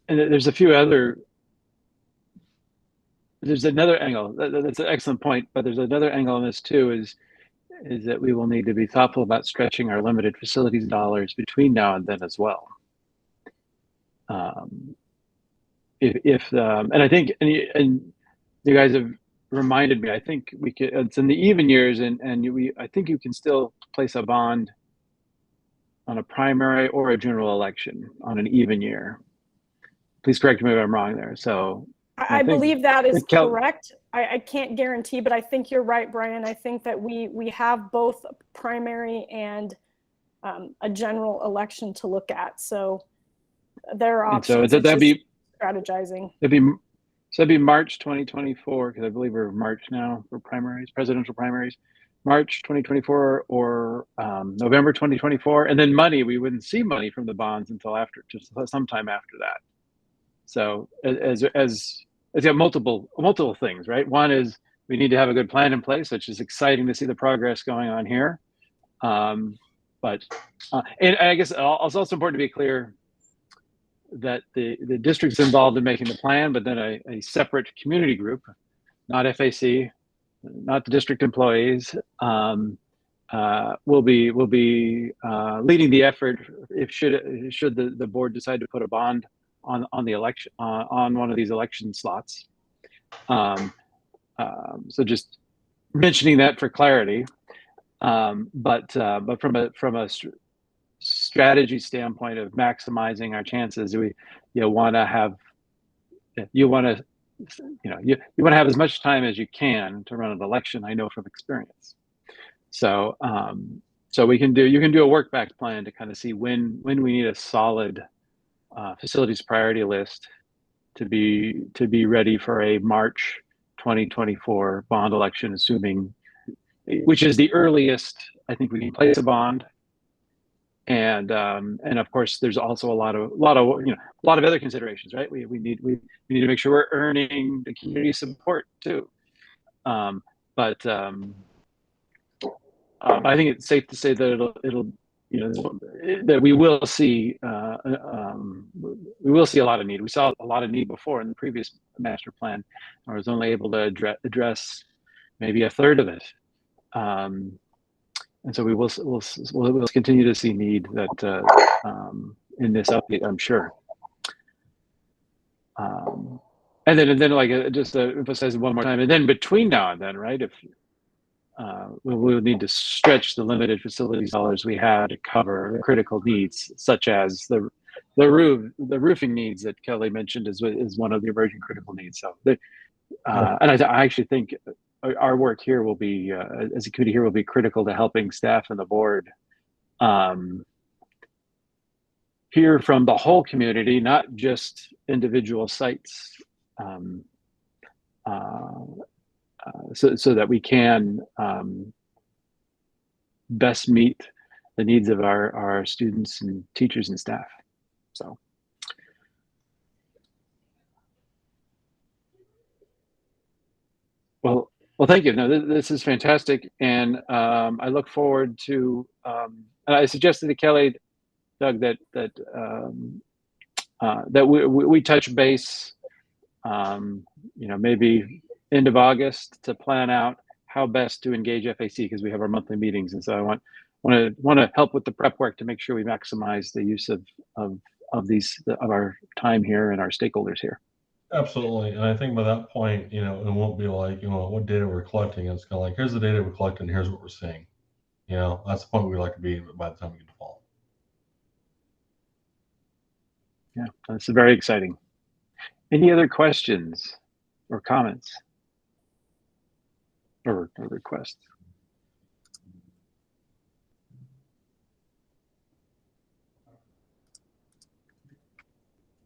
And there's another angle. That's an excellent point, but there's another angle on this too, is that we will need to be thoughtful about stretching our limited facilities dollars between now and then as well. And I think, and you guys have reminded me, I think we could, it's in the even years, and I think you can still place a bond on a primary or a general election on an even year. Please correct me if I'm wrong there. So I believe that is correct. I can't guarantee, but I think you're right, Brian. I think that we have both a primary and a general election to look at. So there are options. So that'd be strategizing. That'd be March 2024, because I believe we're March now for primaries, presidential primaries. March 2024 or November 2024, and then we wouldn't see money from the bonds until just sometime after that. So as it's got multiple things, right? One is we need to have a good plan in place, which is exciting to see the progress going on here. And I guess it's also important to be clear that the district's involved in making the plan, but then a separate community group, not FAC, not the district employees, will be leading the effort should the board decide to put a bond on the election on one of these election slots. So just mentioning that for clarity, but from a strategy standpoint of maximizing our chances, you want to have as much time as you can to run an election. I know from experience. So you can do a work back plan to kind of see when we need a solid facilities priority list to be ready for a March 2024 bond election, which is the earliest I think we can place a bond. And of course, there's also a lot of other considerations, right? We need to make sure we're earning the community support too. But I think it's safe to say that that we will see a lot of need. We saw a lot of need before in the previous master plan. I was only able to address maybe a third of it. And so we'll continue to see need that in this update, I'm sure. And then like just to emphasize one more time, and then between now and then, right? If we'll need to stretch the limited facilities dollars we have to cover critical needs, such as the roofing needs that Kelly mentioned is one of the emerging critical needs. So, and I actually think our work here will be, as a committee here, will be critical to helping staff and the board hear from the whole community, not just individual sites, so that we can best meet the needs of our students and teachers and staff. So. Well, thank you. No, this is fantastic, and I look forward to. And I suggested to Kelly, Doug, that we touch base, maybe end of August to plan out how best to engage FAC, because we have our monthly meetings, and so I want to help with the prep work to make sure we maximize the use of our time here and our stakeholders here. Absolutely. And I think by that point, it won't be like, what data we're collecting. It's kind of like, here's the data we're collecting, here's what we're seeing. That's the point we'd like to be by the time we get to fall. Yeah, that's very exciting. Any other questions or comments or requests?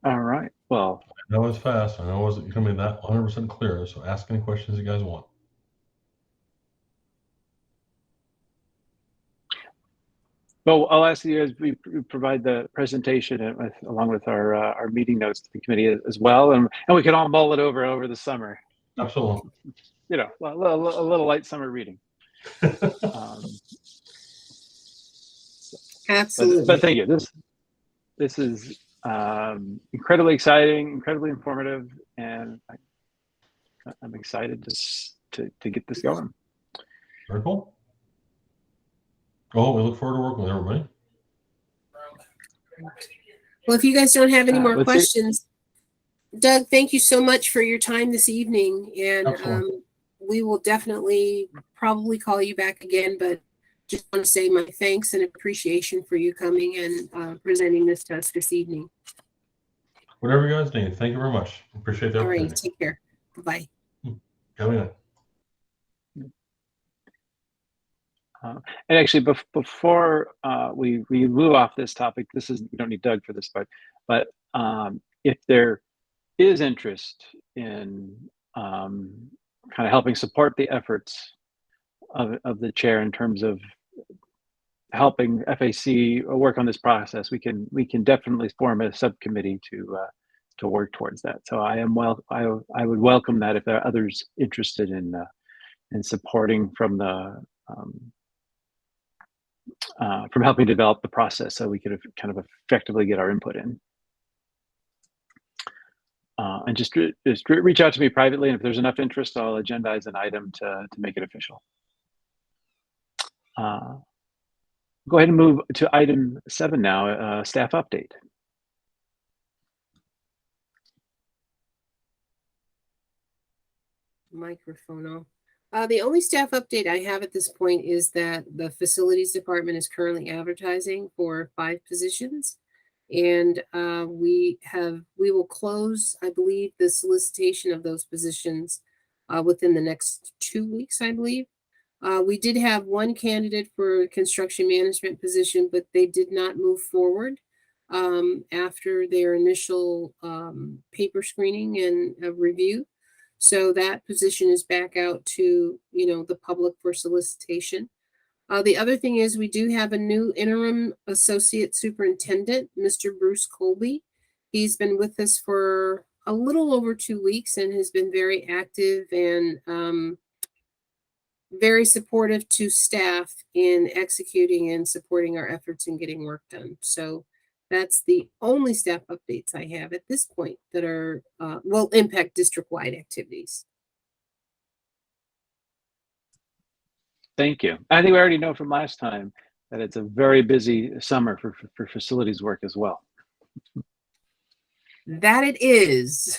All right. Well, I know it's fast. I know it wasn't going to be that 100% clear. So ask any questions you guys want. well, I'll ask you as we provide the presentation along with our meeting notes to the committee as well, and we can all mull it over the summer. Absolutely. A little light summer reading. Absolutely. But thank you. This is incredibly exciting, incredibly informative, and I'm excited to get this going. Very cool. Well, we look forward to working with everybody. Well, if you guys don't have any more let's see. questions, Doug, thank you so much for your time this evening. And Excellent. we will definitely probably call you back again, but just want to say my thanks and appreciation for you coming and presenting this to us this evening. Whatever you guys need. Thank you very much. Appreciate the All right, opportunity. take care. Bye-bye. Coming in. And actually, before we move off this topic, we don't need Doug for this part, but if there is interest in kind of helping support the efforts of the chair in terms of helping FAC work on this process, we can definitely form a subcommittee to work towards that. So I would welcome that if there are others interested in supporting from helping develop the process, so we could kind of effectively get our input in. And just reach out to me privately, and if there's enough interest, I'll agendize an item to make it official. Go ahead and move to item 7 now, staff update. Microphone off. The only staff update I have at this point is that the facilities department is currently advertising for 5 positions. And we will close, I believe, the solicitation of those positions within the next 2 weeks, I believe. We did have one candidate for a construction management position, but they did not move forward after their initial paper screening and review. So that position is back out to, the public for solicitation. The other thing is we do have a new interim associate superintendent, Mr. Bruce Colby. He's been with us for a little over 2 weeks and has been very active and very supportive to staff in executing and supporting our efforts in getting work done. So that's the only staff updates I have at this point that are will impact district-wide activities. Thank you. I think we already know from last time that it's a very busy summer for facilities work as well. That it is.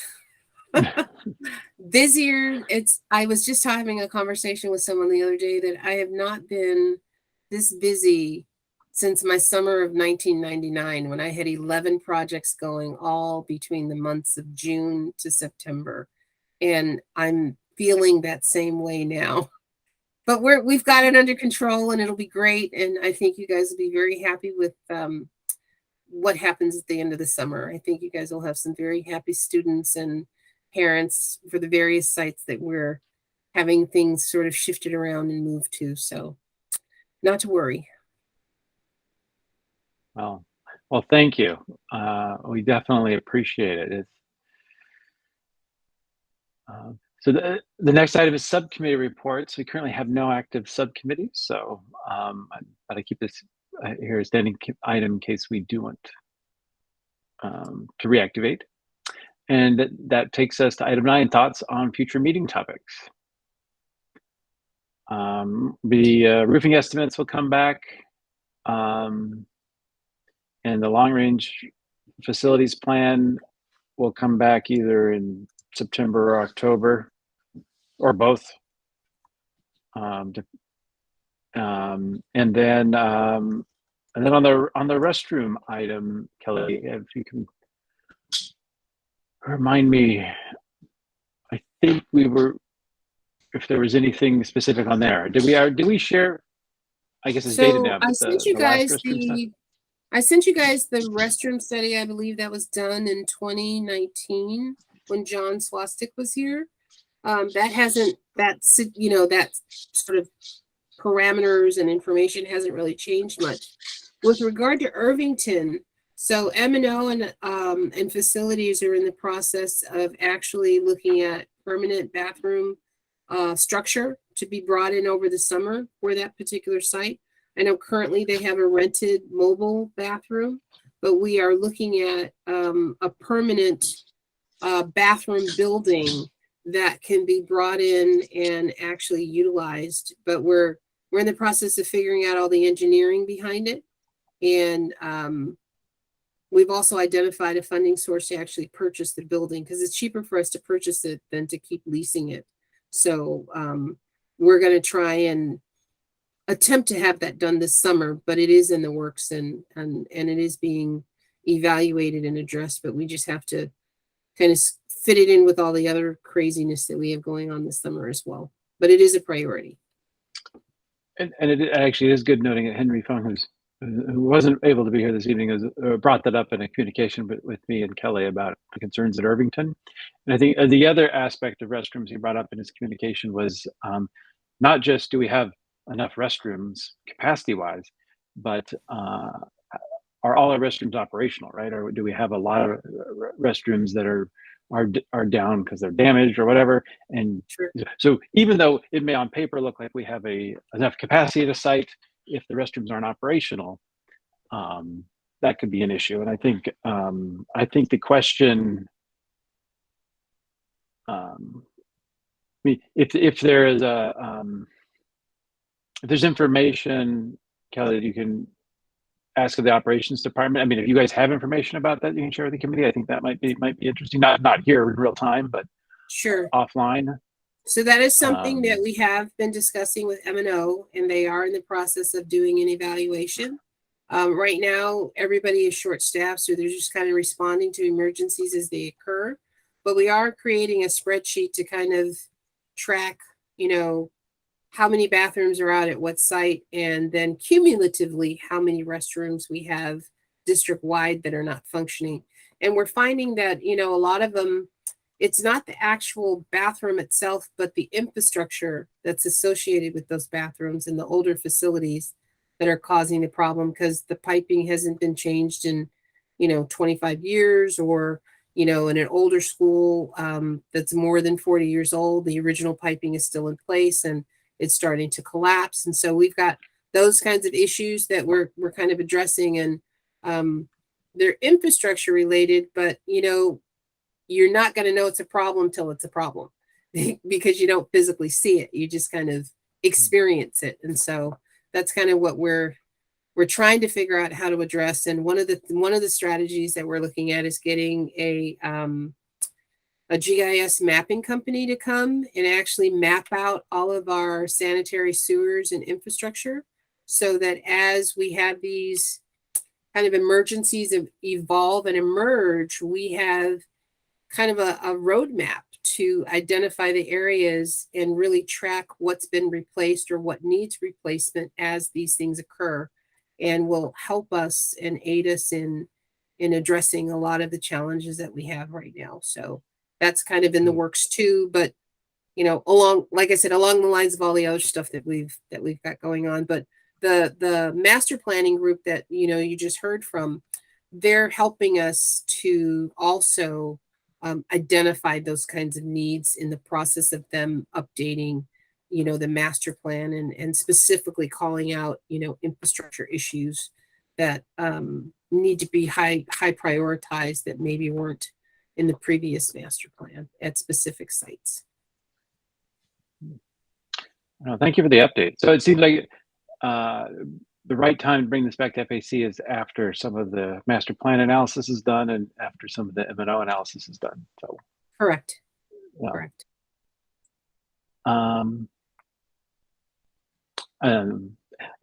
Busier. I was just having a conversation with someone the other day that I have not been this busy since my summer of 1999, when I had 11 projects going all between the months of June to September. And I'm feeling that same way now. But we've got it under control and it'll be great. And I think you guys will be very happy with what happens at the end of the summer. I think you guys will have some very happy students and parents for the various sites that we're having things sort of shifted around and moved to. So not to worry. Well, thank you. We definitely appreciate it. So the next item is subcommittee reports. We currently have no active subcommittees, so but I keep this here as standing item in case we do want to reactivate. And that takes us to item 9, thoughts on future meeting topics. The roofing estimates will come back, and the long-range facilities plan will come back either in September or October, or both. And then on the restroom item, Kelly, if you can remind me, I think if there was anything specific on there. Did we share? I guess it's dated now. I But sent you the last guys restroom stuff? I sent you guys the restroom study. I believe that was done in 2019 when John Swastik was here. That sort of parameters and information hasn't really changed much. With regard to Irvington, so M&O and facilities are in the process of actually looking at permanent bathroom structure to be brought in over the summer for that particular site. I know currently they have a rented mobile bathroom, but we are looking at a permanent bathroom building that can be brought in and actually utilized. But we're in the process of figuring out all the engineering behind it. And we've also identified a funding source to actually purchase the building because it's cheaper for us to purchase it than to keep leasing it. So we're going to try and attempt to have that done this summer, but it is in the works and it is being evaluated and addressed, but we just have to kind of fit it in with all the other craziness that we have going on this summer as well. But it is a priority. And it actually is good noting that Henry Fung, who wasn't able to be here this evening, brought that up in a communication with me and Kelly about the concerns at Irvington. And I think the other aspect of restrooms he brought up in his communication was not just do we have enough restrooms capacity-wise, but are all our restrooms operational, right? Or do we have a lot of restrooms that are down because they're damaged or whatever? And Sure. So even though it may on paper look like we have enough capacity at a site, if the restrooms aren't operational, that could be an issue. And I think the question, I mean, if there is if there's information, Kelly, that you can ask of the operations department. I mean, if you guys have information about that, you can share with the committee. I think that might be interesting. Not here in real time, but Sure. offline. So that is something that we have been discussing with M&O, and they are in the process of doing an evaluation. Right now, everybody is short-staffed, so they're just kind of responding to emergencies as they occur. But we are creating a spreadsheet to kind of track, how many bathrooms are out at what site, and then cumulatively how many restrooms we have district-wide that are not functioning. And we're finding that, a lot of them, it's not the actual bathroom itself, but the infrastructure that's associated with those bathrooms and the older facilities that are causing the problem because the piping hasn't been changed in, 25 years, or, in an older school that's more than 40 years old, the original piping is still in place and it's starting to collapse. And so we've got those kinds of issues that we're kind of addressing, and they're infrastructure related, but, you're not going to know it's a problem till it's a problem because you don't physically see it. You just kind of experience it. And so that's kind of what we're trying to figure out how to address. And one of the strategies that we're looking at is getting a GIS mapping company to come and actually map out all of our sanitary sewers and infrastructure so that as we have these kind of emergencies evolve and emerge, we have kind of a roadmap to identify the areas and really track what's been replaced or what needs replacement as these things occur, and will help us and aid us in addressing a lot of the challenges that we have right now. So that's kind of in the works too, but like I said, along the lines of all the other stuff that we've got going on. But the master planning group that you just heard from, they're helping us to also identify those kinds of needs in the process of them updating, the master plan and specifically calling out, infrastructure issues that need to be high prioritized that maybe weren't in the previous master plan at specific sites. Thank you for the update. So it seems like the right time to bring this back to FAC is after some of the master plan analysis is done and after some of the M&O analysis is done. So Correct. Well, Correct.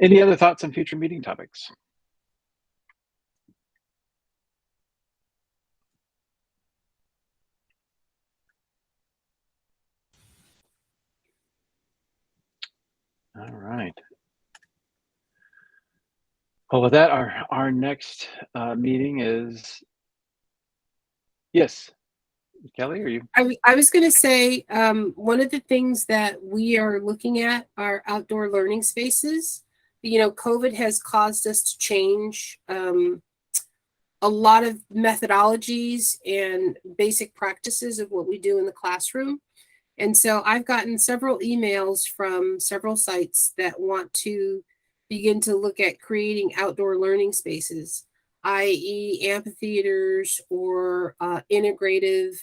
Any other thoughts on future meeting topics? All right. Well, with that, our next meeting is, yes, Kelly, are you? I was going to say, one of the things that we are looking at are outdoor learning spaces. You know, COVID has caused us to change a lot of methodologies and basic practices of what we do in the classroom. And so I've gotten several emails from several sites that want to begin to look at creating outdoor learning spaces, i.e. amphitheaters or integrative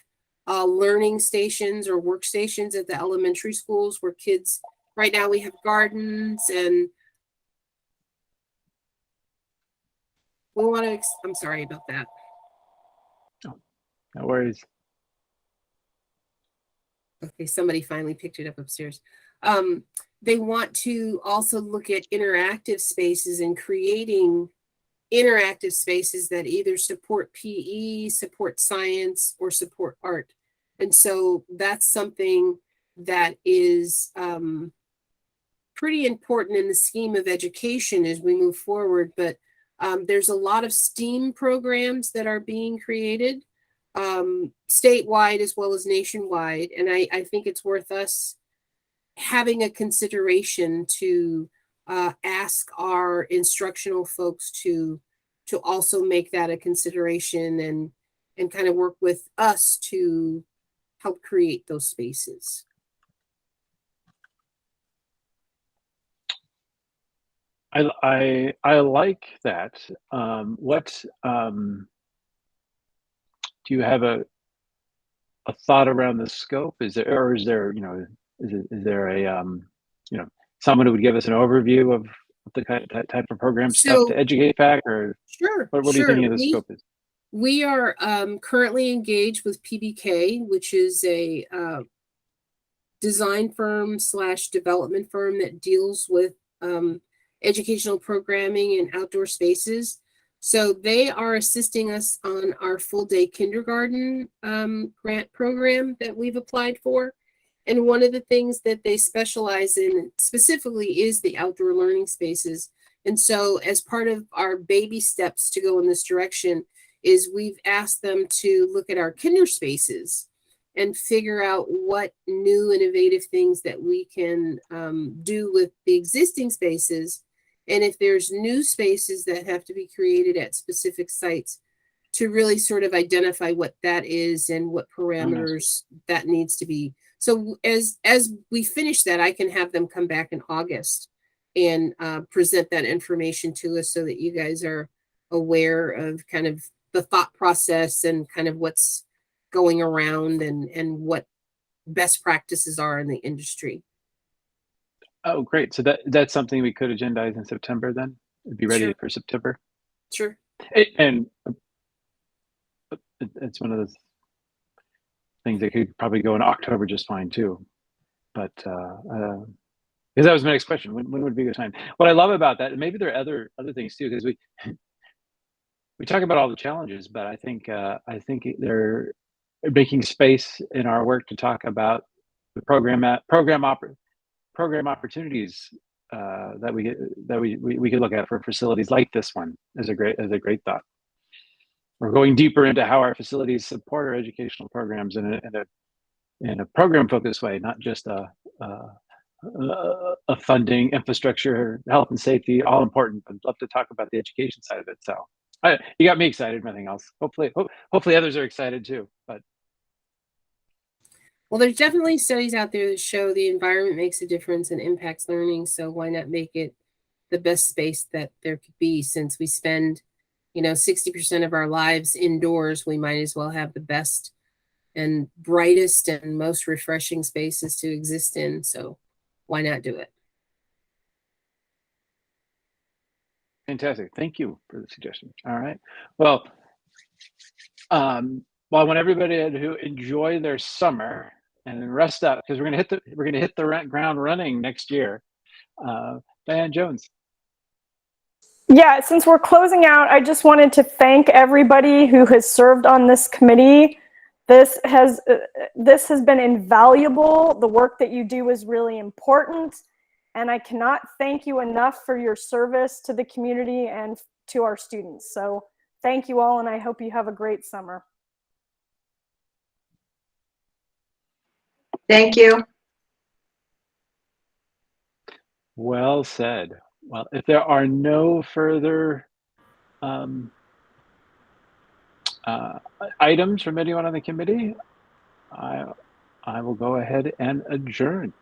learning stations or workstations at the elementary schools where kids, right now we have gardens and we want to, I'm sorry about that. Oh, no worries. Okay, somebody finally picked it up upstairs. They want to also look at interactive spaces and creating interactive spaces that either support PE, support science, or support art. And so that's something that is pretty important in the scheme of education as we move forward. But there's a lot of STEAM programs that are being created statewide as well as nationwide. And I think it's worth us having a consideration to ask our instructional folks to also make that a consideration and kind of work with us to help create those spaces. I like that. What do you have a thought around the scope? Is there, is there a someone who would give us an overview of the type of program stuff to educate back, or Sure. what are you thinking of the scope is? We are currently engaged with PBK, which is a design firm / development firm that deals with educational programming and outdoor spaces. So they are assisting us on our full day kindergarten grant program that we've applied for. And one of the things that they specialize in specifically is the outdoor learning spaces. And so as part of our baby steps to go in this direction is we've asked them to look at our kinder spaces and figure out what new innovative things that we can do with the existing spaces. And if there's new spaces that have to be created at specific sites, to really sort of identify what that is and what parameters that needs to be. So as we finish that, I can have them come back in August and present that information to us so that you guys are aware of kind of the thought process and kind of what's going around and what best practices are in the industry. Oh, great. So that's something we could agendize in September then? It'd be ready for September? Sure. And it's one of those things that could probably go in October just fine too. But because that was my next question, when would be a good time? What I love about that, and maybe there are other things too, because we talk about all the challenges, but I think they're making space in our work to talk about the program opportunities that we could look at for facilities like this one is a great thought. We're going deeper into how our facilities support our educational programs in a program focused way, not just a funding, infrastructure, health and safety, all important. I'd love to talk about the education side of it. So you got me excited, if nothing else. Hopefully others are excited too. But well, there's definitely studies out there that show the environment makes a difference and impacts learning. So why not make it the best space that there could be? Since we spend 60% of our lives indoors, we might as well have the best and brightest and most refreshing spaces to exist in. So why not do it? Fantastic. Thank you for the suggestion. All right. Well, I want everybody to enjoy their summer. and then rest up, because we're gonna hit the ground running next year. Diane Jones. Yeah, since we're closing out, I just wanted to thank everybody who has served on this committee. This has been invaluable. The work that you do is really important, and I cannot thank you enough for your service to the community and to our students. So thank you all, and I hope you have a great summer. Thank you. Well said. Well, if there are no further items from anyone on the committee, I will go ahead and adjourn.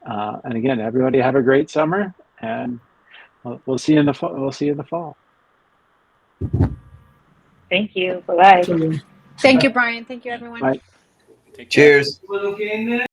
And again, everybody have a great summer, and we'll see you in the fall. We'll see you in the fall. Thank you. Bye-bye. So, Thank you, Brian. Thank you, everyone. Bye. Cheers.